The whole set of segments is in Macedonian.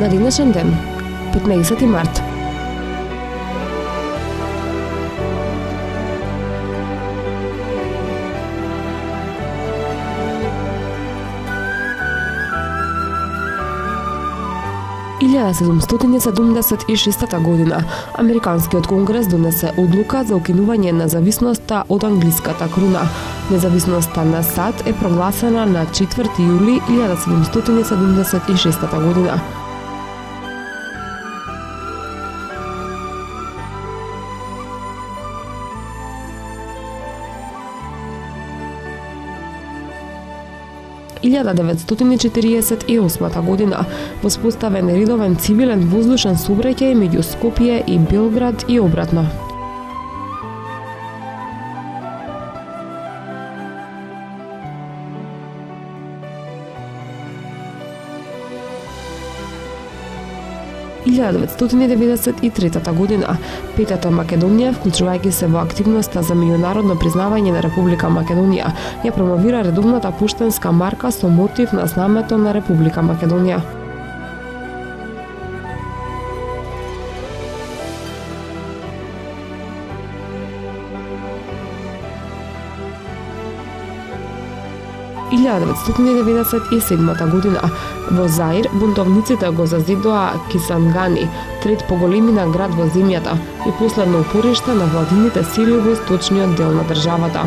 На денешен ден, 15 март. Илјада 1776 година, Американскиот конгрес донесе одлука за укинување на независноста од англиската круна. Независноста на САД е прогласена на 4 јули 1776 година. Илјада 948 година воспоставен редовен цивилен воздушен сообраќај меѓу Скопје и Белград и обратно. Илјада 1993 година Петата Македонија, вклучувајќи се во активноста за меѓународно признавање на Република Македонија, ја промовира редовната поштенска марка со мотив на знамето на Република Македонија. Илјада 1997 година во Заир бунтовниците го зазидоа Кисангани, трет поголемина град во земјата и последно упориште на владините сили во источниот дел на државата.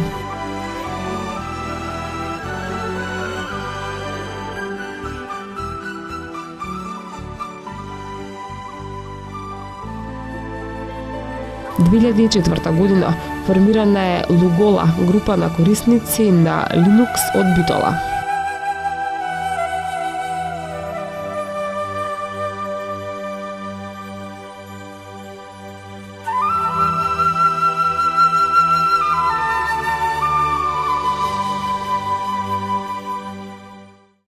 Во 2004 година формирана е Лугола, група на корисници на Linux од Битола.